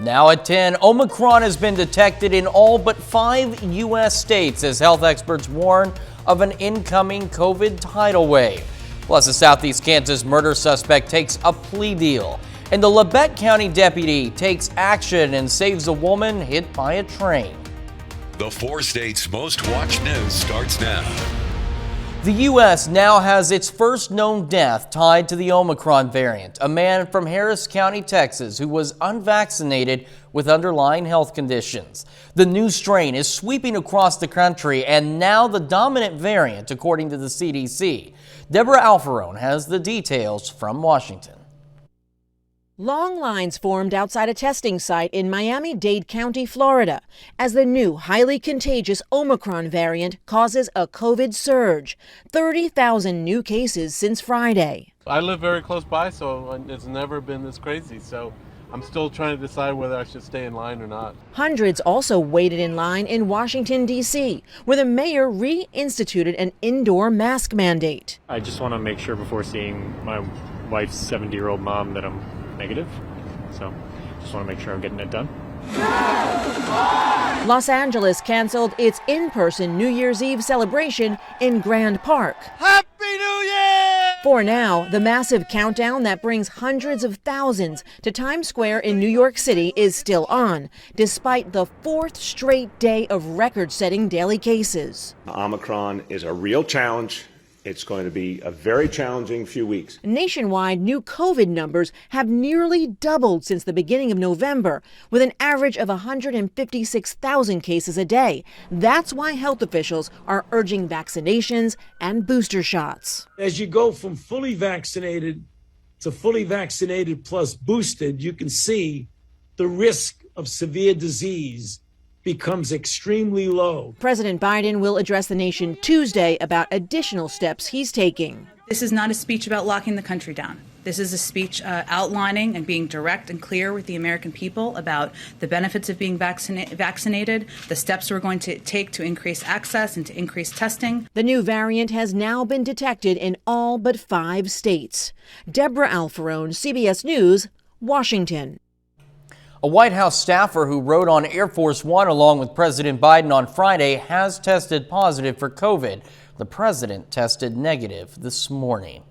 Now at 10, Omicron has been detected in all but 5 U.S. states as health experts warn of an incoming COVID tidal wave. Plus, a Southeast Kansas murder suspect takes a plea deal. And the Labette County deputy takes action and saves a woman hit by a train. The 4 states' most watched news starts now. The U.S. now has its first known death tied to the Omicron variant, a man from Harris County, Texas, who was unvaccinated with underlying health conditions. The new strain is sweeping across the country and now the dominant variant, according to the CDC. Deborah Alfarone has the details from Washington. Long lines formed outside a testing site in Miami-Dade County, Florida, as the new highly contagious Omicron variant causes a COVID surge. 30,000 new cases since Friday. I live very close by, so it's never been this crazy. So I'm still trying to decide whether I should stay in line or not. Hundreds also waited in line in Washington, D.C., where the mayor reinstituted an indoor mask mandate. I just want to make sure before seeing my wife's 70-year-old mom that I'm negative, so just want to make sure I'm getting it done. Los Angeles canceled its in-person New Year's Eve celebration in Grand Park. Happy New Year! For now, the massive countdown that brings hundreds of thousands to Times Square in New York City is still on, despite the 4th straight day of record-setting daily cases. Omicron is a real challenge. It's going to be a very challenging few weeks. Nationwide, new COVID numbers have nearly doubled since the beginning of November, with an average of 156,000 cases a day. That's why health officials are urging vaccinations and booster shots. As you go from fully vaccinated to fully vaccinated plus boosted, you can see the risk of severe disease becomes extremely low. President Biden will address the nation Tuesday about additional steps he's taking. This is not a speech about locking the country down. This is a speech outlining and being direct and clear with the American people about the benefits of being vaccinated, the steps we're going to take to increase access and to increase testing. The new variant has now been detected in all but 5 states. Deborah Alfarone, CBS News, Washington. A White House staffer who rode on Air Force One along with President Biden on Friday has tested positive for COVID. The president tested negative this morning.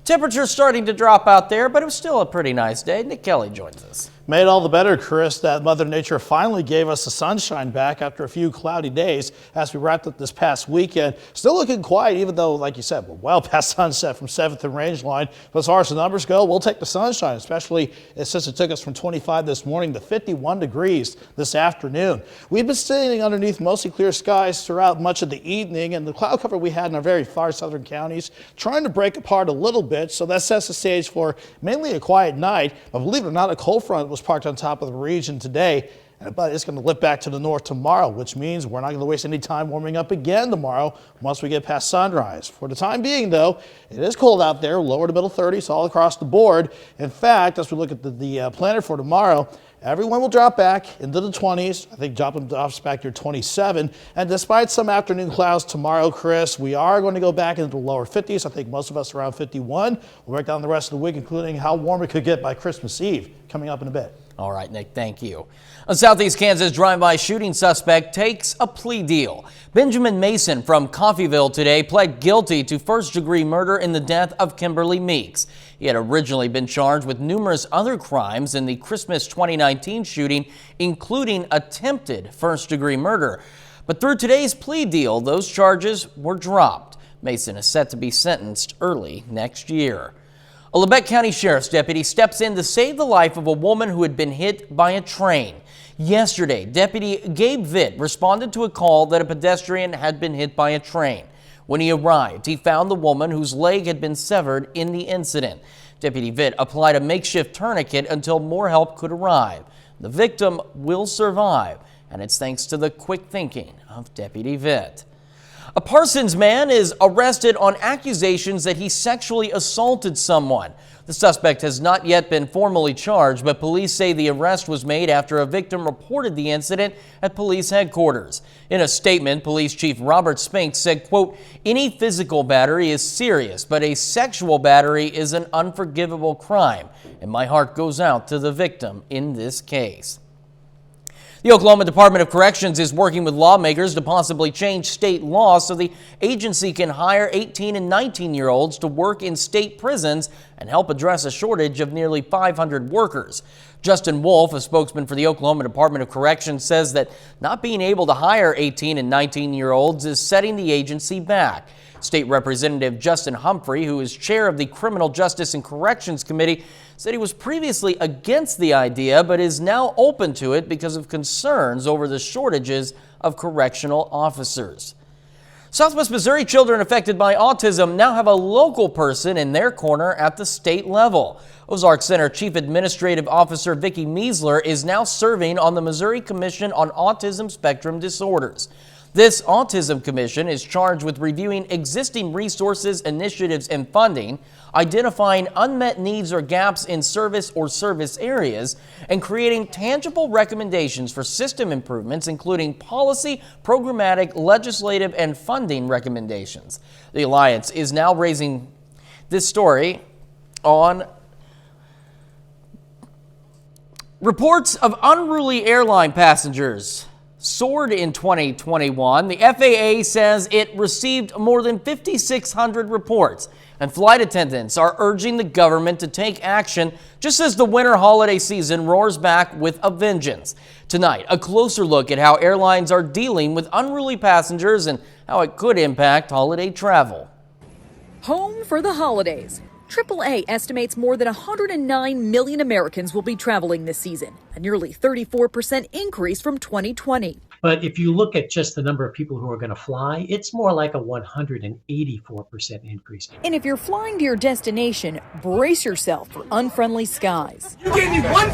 Temperatures starting to drop out there, but it was still a pretty nice day. Nick Kelly joins us. Made all the better, Chris, that Mother Nature finally gave us the sunshine back after a few cloudy days as we wrapped up this past weekend. Still looking quiet, even though, like you said, we're well past sunset from 7th and Range Line. But as far as the numbers go, we'll take the sunshine, especially since it took us from 25 this morning to 51 degrees this afternoon. We've been sitting underneath mostly clear skies throughout much of the evening, and the cloud cover we had in our very far southern counties trying to break apart a little bit, so that sets the stage for mainly a quiet night. But believe it or not, a cold front was parked on top of the region today, but it's going to lift back to the north tomorrow, which means we're not going to waste any time warming up again tomorrow once we get past sunrise. For the time being, though, it is cold out there, lower to middle 30s all across the board. In fact, as we look at the planner for tomorrow, everyone will drop back into the 20s. I think dropping off back to 27. And despite some afternoon clouds tomorrow, Chris, we are going to go back into the lower 50s. I think most of us around 51. We'll break down the rest of the week, including how warm it could get by Christmas Eve, coming up in a bit. All right, Nick, thank you. A Southeast Kansas drive-by shooting suspect takes a plea deal. Benjamin Mason from Coffeyville today pled guilty to first-degree murder in the death of Kimberly Meeks. He had originally been charged with numerous other crimes in the Christmas 2019 shooting, including attempted first-degree murder. But through today's plea deal, those charges were dropped. Mason is set to be sentenced early next year. A Labette County Sheriff's deputy steps in to save the life of a woman who had been hit by a train. Yesterday, Deputy Gabe Vitt responded to a call that a pedestrian had been hit by a train. When he arrived, he found the woman whose leg had been severed in the incident. Deputy Vitt applied a makeshift tourniquet until more help could arrive. The victim will survive, and it's thanks to the quick thinking of Deputy Vitt. A Parsons man is arrested on accusations that he sexually assaulted someone. The suspect has not yet been formally charged, but police say the arrest was made after a victim reported the incident at police headquarters. In a statement, Police Chief Robert Spinks said, quote, "Any physical battery is serious, but a sexual battery is an unforgivable crime, and my heart goes out to the victim in this case." The Oklahoma Department of Corrections is working with lawmakers to possibly change state law so the agency can hire 18 and 19-year-olds to work in state prisons and help address a shortage of nearly 500 workers. Justin Wolf, a spokesman for the Oklahoma Department of Corrections, says that not being able to hire 18 and 19-year-olds is setting the agency back. State Representative Justin Humphrey, who is chair of the Criminal Justice and Corrections Committee, said he was previously against the idea but is now open to it because of concerns over the shortages of correctional officers. Southwest Missouri children affected by autism now have a local person in their corner at the state level. OZARK Center Chief Administrative Officer Vicki Meisler is now serving on the Missouri Commission on Autism Spectrum Disorders. This Autism Commission is charged with reviewing existing resources, initiatives, and funding, identifying unmet needs or gaps in service or service areas, and creating tangible recommendations for system improvements, including policy, programmatic, legislative, and funding recommendations. The Alliance is now raising this story on reports of unruly airline passengers soared in 2021. The FAA says it received more than 5,600 reports, and flight attendants are urging the government to take action just as the winter holiday season roars back with a vengeance. Tonight, a closer look at how airlines are dealing with unruly passengers and how it could impact holiday travel. Home for the holidays. AAA estimates more than 109 million Americans will be traveling this season, a nearly 34% increase from 2020. But if you look at just the number of people who are going to fly, it's more like a 184% increase. And if you're flying to your destination, brace yourself for unfriendly skies. You gave me one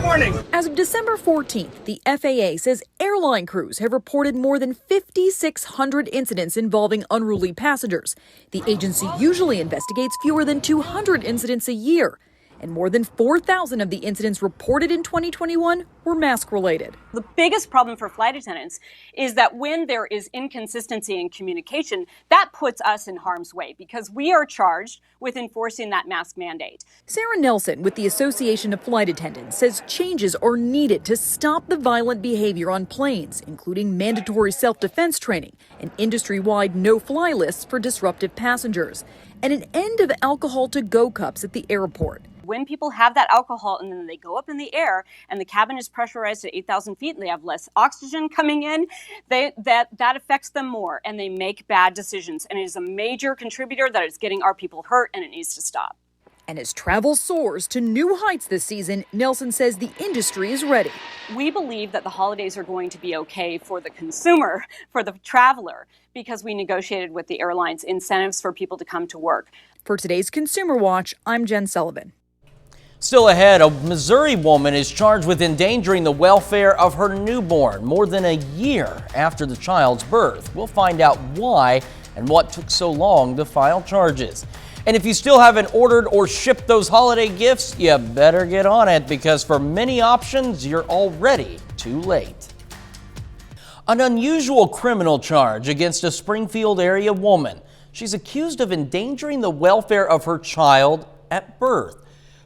warning. As of December 14th, the FAA says airline crews have reported more than 5,600 incidents involving unruly passengers. The agency usually investigates fewer than 200 incidents a year, and more than 4,000 of the incidents reported in 2021 were mask-related. The biggest problem for flight attendants is that when there is inconsistency in communication, that puts us in harm's way because we are charged with enforcing that mask mandate. Sarah Nelson with the Association of Flight Attendants says changes are needed to stop the violent behavior on planes, including mandatory self-defense training and industry-wide no-fly lists for disruptive passengers, and an end of alcohol-to-go cups at the airport. When people have that alcohol and then they go up in the air and the cabin is pressurized at 8,000 feet and they have less oxygen coming in, that affects them more and they make bad decisions. And it is a major contributor that is getting our people hurt, and it needs to stop. And as travel soars to new heights this season, Nelson says the industry is ready. We believe that the holidays are going to be okay for the consumer, for the traveler, because we negotiated with the airlines incentives for people to come to work. For today's Consumer Watch, I'm Jen Sullivan. Still ahead, a Missouri woman is charged with endangering the welfare of her newborn more than a year after the child's birth. We'll find out why and what took so long to file charges. And if you still haven't ordered or shipped those holiday gifts, you better get on it, because for many options, you're already too late. An unusual criminal charge against a Springfield area woman. She's accused of endangering the welfare of her child at birth.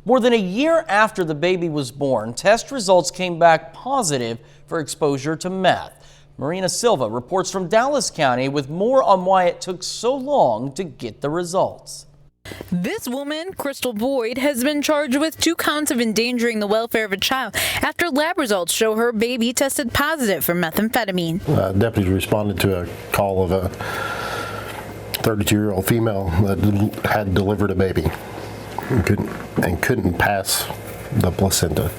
More than a year after the baby was born, test results came back positive for exposure to meth. Marina Silva reports from Dallas County with more on why it took so long to get the results. This woman, Crystal Boyd, has been charged with 2 counts of endangering the welfare of a child after lab results show her baby tested positive for methamphetamine. Deputies responded to a call of a 32-year-old female that had delivered a baby and couldn't pass the placenta.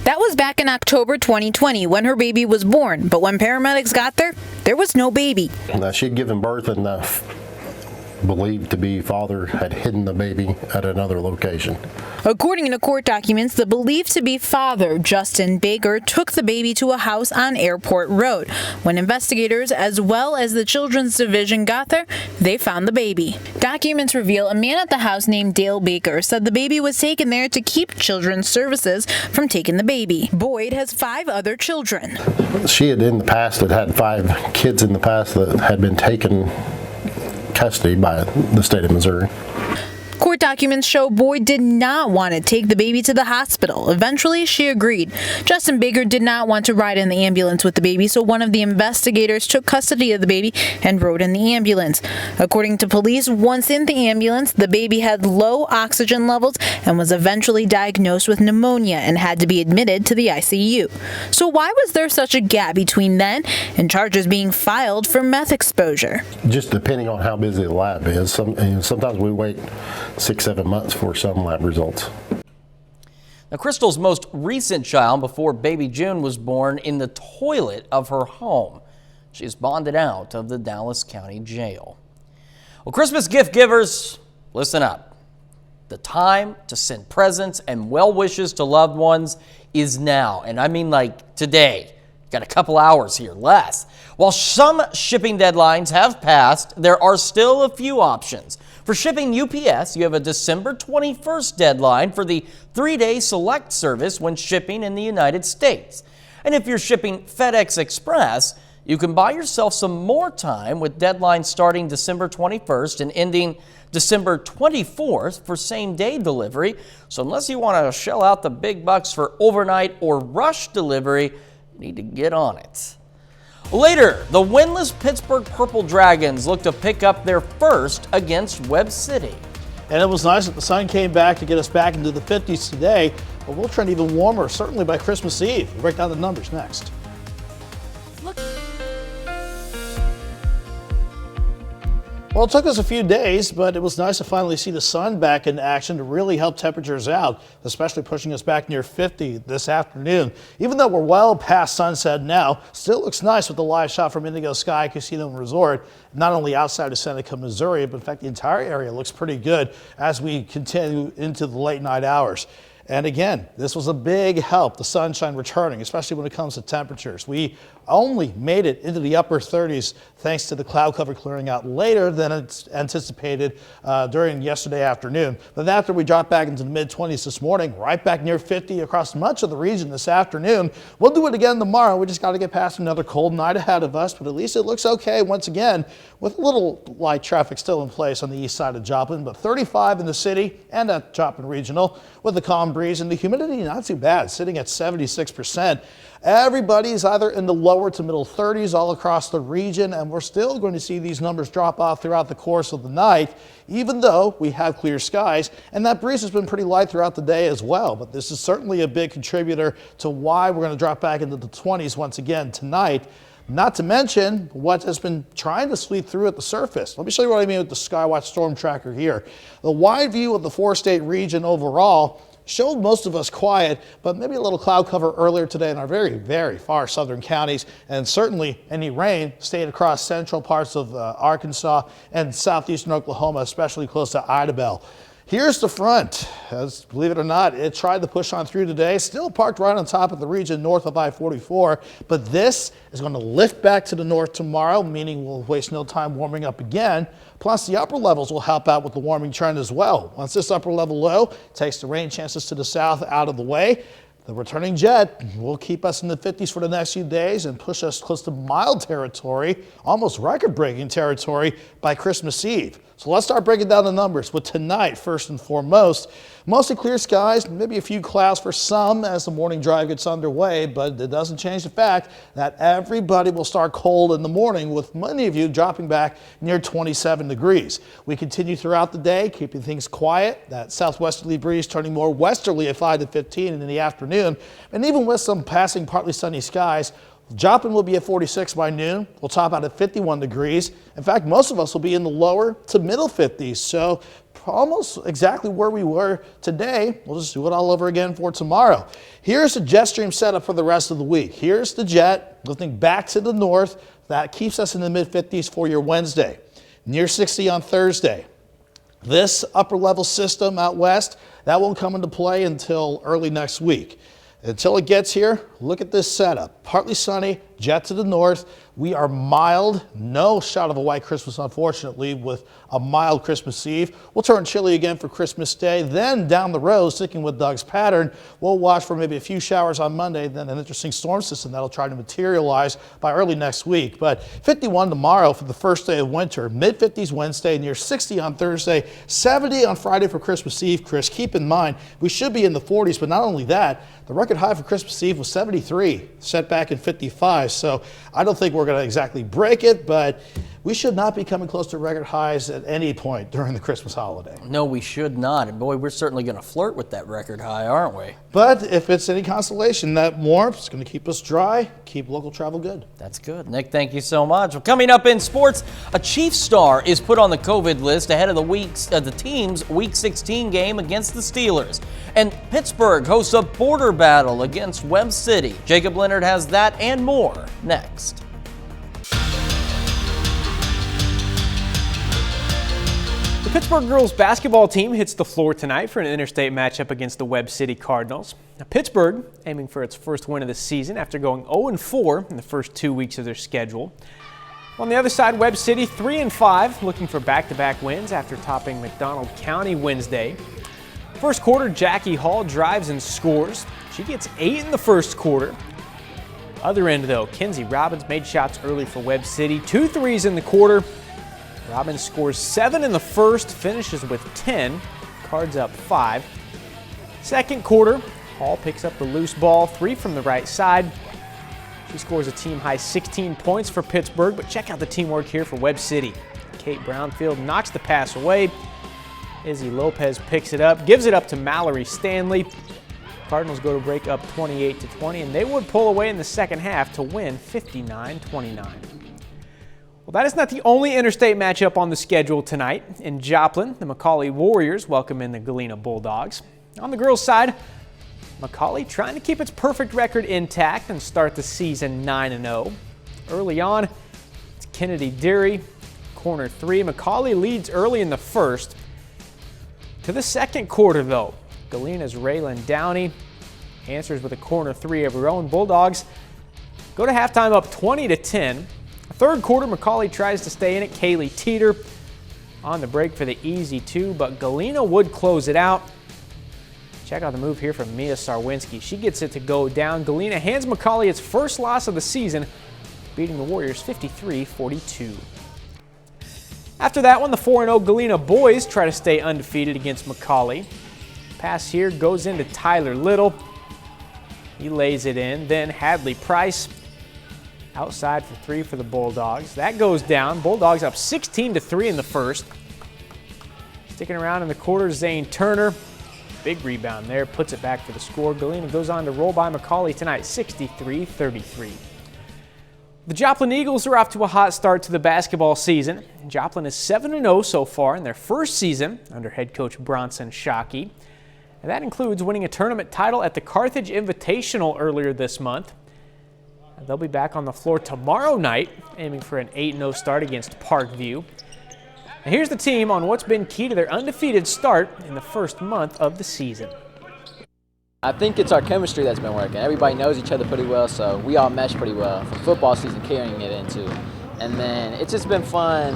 That was back in October 2020 when her baby was born, but when paramedics got there was no baby. She had given birth in believed to be father had hidden the baby at another location. According to court documents, the believed to be father, Justin Baker, took the baby to a house on Airport Road. When investigators, as well as the Children's Division, got there, they found the baby. Documents reveal a man at the house named Dale Baker said the baby was taken there to keep Children's Services from taking the baby. Boyd has 5 other children. She had in the past had 5 kids in the past that had been taken custody by the state of Missouri. Court documents show Boyd did not want to take the baby to the hospital. Eventually, she agreed. Justin Baker did not want to ride in the ambulance with the baby, so one of the investigators took custody of the baby and rode in the ambulance. According to police, once in the ambulance, the baby had low oxygen levels and was eventually diagnosed with pneumonia and had to be admitted to the ICU. So why was there such a gap between then and charges being filed for meth exposure? Just depending on how busy the lab is. Sometimes we wait 6-7 months for some lab results. Now, Crystal's most recent child before baby June was born in the toilet of her home. She's bonded out of the Dallas County Jail. Well, Christmas gift givers, listen up. The time to send presents and well wishes to loved ones is now. And I mean like today. Got a couple hours here, less. While some shipping deadlines have passed, there are still a few options. For shipping UPS, you have a December 21st deadline for the 3-day select service when shipping in the United States. And if you're shipping FedEx Express, you can buy yourself some more time with deadlines starting December 21st and ending December 24th for same-day delivery. So unless you want to shell out the big bucks for overnight or rush delivery, you need to get on it. Later, the winless Pittsburgh Purple Dragons look to pick up their first against Webb City. And it was nice that the sun came back to get us back into the 50s today, but we'll trend even warmer, certainly by Christmas Eve. We'll break down the numbers next. Well, it took us a few days, but it was nice to finally see the sun back in action to really help temperatures out, especially pushing us back near 50 this afternoon. Even though we're well past sunset now, still looks nice with the live shot from Indigo Sky Casino and Resort, not only outside of Seneca, Missouri, but in fact the entire area looks pretty good as we continue into the late night hours. And again, this was a big help, the sunshine returning, especially when it comes to temperatures. We only made it into the upper 30s thanks to the cloud cover clearing out later than it's anticipated during yesterday afternoon. But after we dropped back into the mid-20s this morning, right back near 50 across much of the region this afternoon. We'll do it again tomorrow. We just got to get past another cold night ahead of us, but at least it looks okay once again with a little light traffic still in place on the east side of Joplin, but 35 in the city and at Joplin Regional with a calm breeze and the humidity not too bad, sitting at 76%. Everybody's either in the lower to middle 30s all across the region, and we're still going to see these numbers drop off throughout the course of the night, even though we have clear skies, and that breeze has been pretty light throughout the day as well. But this is certainly a big contributor to why we're going to drop back into the 20s once again tonight. Not to mention what has been trying to sweep through at the surface. Let me show you what I mean with the Skywatch Storm Tracker here. The wide view of the 4-state region overall showed most of us quiet, but maybe a little cloud cover earlier today in our very, very far southern counties, and certainly any rain stayed across central parts of Arkansas and southeastern Oklahoma, especially close to Idabel. Here's the front. As believe it or not, it tried to push on through today, still parked right on top of the region north of I-44, but this is going to lift back to the north tomorrow, meaning we'll waste no time warming up again. Plus, the upper levels will help out with the warming trend as well. Once this upper level low takes the rain chances to the south out of the way, the returning jet will keep us in the 50s for the next few days and push us close to mild territory, almost record-breaking territory by Christmas Eve. So let's start breaking down the numbers with tonight first and foremost. Mostly clear skies, maybe a few clouds for some as the morning drive gets underway, but it doesn't change the fact that everybody will start cold in the morning, with many of you dropping back near 27 degrees. We continue throughout the day, keeping things quiet. That southwesterly breeze turning more westerly at 5 to 15 in the afternoon, and even with some passing partly sunny skies, Joplin will be at 46 by noon. We'll top out at 51 degrees. In fact, most of us will be in the lower to middle 50s. So almost exactly where we were today. We'll just do it all over again for tomorrow. Here's the jet stream setup for the rest of the week. Here's the jet lifting back to the north. That keeps us in the mid 50s for your Wednesday. near 60 on Thursday. This upper level system out west, that won't come into play until early next week. Until it gets here, look at this setup. Partly sunny, jet to the north. We are mild, no shot of a white Christmas, unfortunately, with a mild Christmas Eve. We'll turn chilly again for Christmas Day. Then down the road, sticking with Doug's pattern, we'll watch for maybe a few showers on Monday, then an interesting storm system that'll try to materialize by early next week. But 51 tomorrow for the first day of winter, mid-50s Wednesday, near 60 on Thursday, 70 on Friday for Christmas Eve, Chris. Keep in mind, we should be in the 40s, but not only that, the record high for Christmas Eve was 73, set back in 55. So I don't think we're going to exactly break it, but we should not be coming close to record highs at any point during the Christmas holiday. No, we should not. And boy, we're certainly going to flirt with that record high, aren't we? But if it's any consolation, that warmth is going to keep us dry, keep local travel good. That's good. Nick, thank you so much. Well, coming up in sports, a Chiefs star is put on the COVID list ahead of the team's Week 16 game against the Steelers. And Pittsburgh hosts a border battle against Webb City. Jacob Leonard has that and more next. The Pittsburgh girls basketball team hits the floor tonight for an interstate matchup against the Webb City Cardinals. Now, Pittsburgh aiming for its first win of the season after going 0-4 in the first 2 weeks of their schedule. On the other side, Webb City 3-5, looking for back-to-back wins after topping McDonald County Wednesday. First quarter, Jackie Hall drives and scores. She gets 8 in the first quarter. Other end though, Kenzie Robbins made shots early for Webb City. 2 threes in the quarter. Robbins scores 7 in the first, finishes with 10. Cards up 5. Second quarter, Hall picks up the loose ball, 3 from the right side. She scores a team-high 16 points for Pittsburgh, but check out the teamwork here for Webb City. Kate Brownfield knocks the pass away. Izzy Lopez picks it up, gives it up to Mallory Stanley. Cardinals go to break up 28-20, and they would pull away in the second half to win 59-29. Well, that is not the only interstate matchup on the schedule tonight. In Joplin, the McCallie Warriors welcome in the Galena Bulldogs. On the girls' side, McCallie trying to keep its perfect record intact and start the season 9-0. Early on, it's Kennedy Deary, corner 3. McCallie leads early in the first. To the second quarter, though, Galena's Raylan Downey answers with a corner 3 of her own. Bulldogs go to halftime up 20-10. Third quarter, McCallie tries to stay in it. Kaylee Teeter on the break for the easy 2, but Galena would close it out. Check out the move here from Mia Sarwinski. She gets it to go down. Galena hands McCallie its first loss of the season, beating the Warriors 53-42. After that one, the 4-0 Galena boys try to stay undefeated against McCallie. Pass here goes into Tyler Little. He lays it in. Then Hadley Price outside for 3 for the Bulldogs. That goes down. Bulldogs up 16-3 in the first. Sticking around in the quarter, Zane Turner. Big rebound there, puts it back for the score. Galena goes on to roll by McCallie tonight, 63-33. The Joplin Eagles are off to a hot start to the basketball season. Joplin is 7-0 so far in their first season under head coach Bronson Shockey. And that includes winning a tournament title at the Carthage Invitational earlier this month. They'll be back on the floor tomorrow night, aiming for an 8-0 start against Parkview. And here's the team on what's been key to their undefeated start in the first month of the season. I think it's our chemistry that's been working. Everybody knows each other pretty well, so we all mesh pretty well from football season carrying it into. And then it's just been fun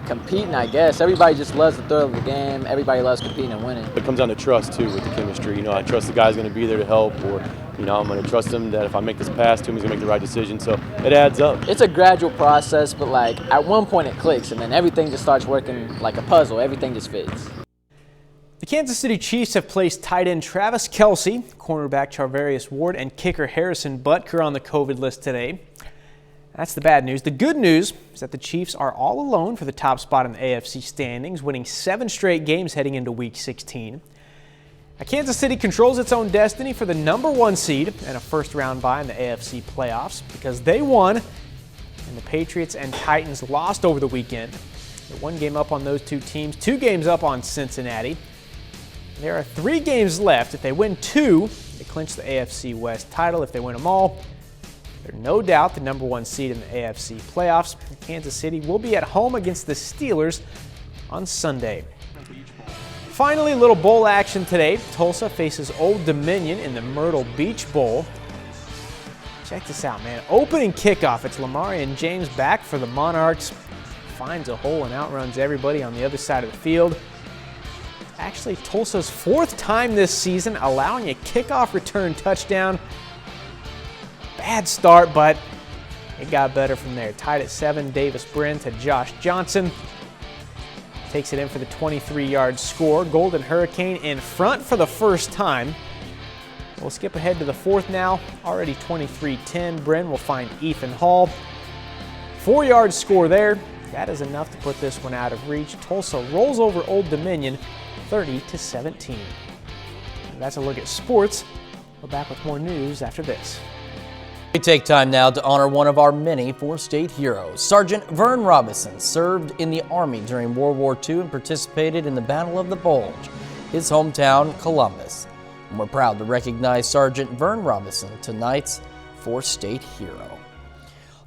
competing, I guess. Everybody just loves the thrill of the game. Everybody loves competing and winning. It comes down to trust, too, with the chemistry. You know, I trust the guy's going to be there to help, or, you know, I'm going to trust him that if I make this pass to him, he's going to make the right decision. So it adds up. It's a gradual process, but, like, at one point it clicks, and then everything just starts working like a puzzle. Everything just fits. The Kansas City Chiefs have placed tight end Travis Kelce, cornerback Charvarius Ward, and kicker Harrison Butker on the COVID list today. That's the bad news. The good news is that the Chiefs are all alone for the top spot in the AFC standings, winning 7 straight games heading into Week 16. Now, Kansas City controls its own destiny for the #1 seed and a first-round bye in the AFC playoffs because they won and the Patriots and Titans lost over the weekend. They're 1 game up on those 2 teams, 2 games up on Cincinnati. There are 3 games left. If they win 2, they clinch the AFC West title. If they win them all, They're no doubt the #1 seed in the AFC playoffs. Kansas City will be at home against the Steelers on Sunday. Finally, a little bowl action today. Tulsa faces Old Dominion in the Myrtle Beach Bowl. Check this out, man. Opening kickoff. It's Lamarian James back for the Monarchs. Finds a hole and outruns everybody on the other side of the field. Actually, Tulsa's 4th time this season allowing a kickoff return touchdown. Bad start, but it got better from there. Tied at 7, Davis Brin to Josh Johnson. Takes it in for the 23-yard score. Golden Hurricane in front for the first time. We'll skip ahead to the 4th now. Already 23-10. Brin will find Ethan Hall. 4-yard score there. That is enough to put this one out of reach. Tulsa rolls over Old Dominion 30-17. That's a look at sports. We're back with more news after this. We take time now to honor one of our many 4-state heroes. Sergeant Vern Robinson served in the Army during World War II and participated in the Battle of the Bulge, his hometown, Columbus. And we're proud to recognize Sergeant Vern Robinson, tonight's 4-state hero.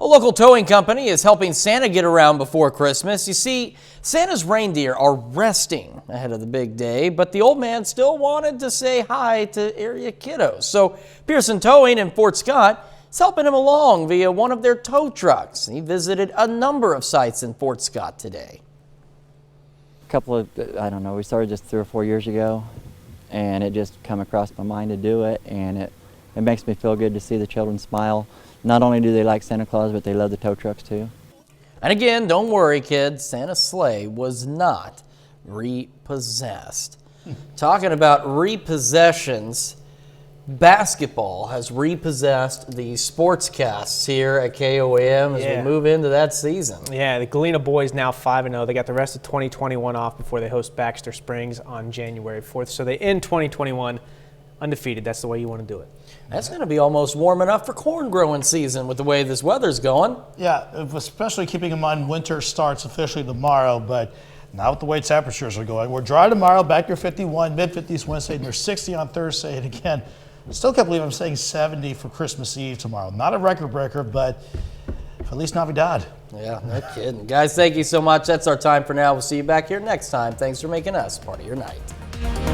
A local towing company is helping Santa get around before Christmas. You see, Santa's reindeer are resting ahead of the big day, but the old man still wanted to say hi to area kiddos. So Pearson Towing in Fort Scott is helping him along via one of their tow trucks. He visited a number of sites in Fort Scott today. We started just 3 or 4 years ago, and it just come across my mind to do it, and it makes me feel good to see the children smile. Not only do they like Santa Claus, but they love the tow trucks too. And again, don't worry, kids, Santa's sleigh was not repossessed. Talking about repossessions, basketball has repossessed the sportscasts here at KOAM as we move into that season. Yeah, the Galena boys now 5-0. They got the rest of 2021 off before they host Baxter Springs on January 4th. So they end 2021 undefeated. That's the way you want to do it. That's going to be almost warm enough for corn growing season with the way this weather's going. Yeah, especially keeping in mind winter starts officially tomorrow, but not with the way temperatures are going. We're dry tomorrow, back near 51, mid-50s Wednesday, near 60 on Thursday. And again, still can't believe I'm saying 70 for Christmas Eve tomorrow. Not a record breaker, but at least Navidad. Yeah, no kidding. Guys, thank you so much. That's our time for now. We'll see you back here next time. Thanks for making us part of your night.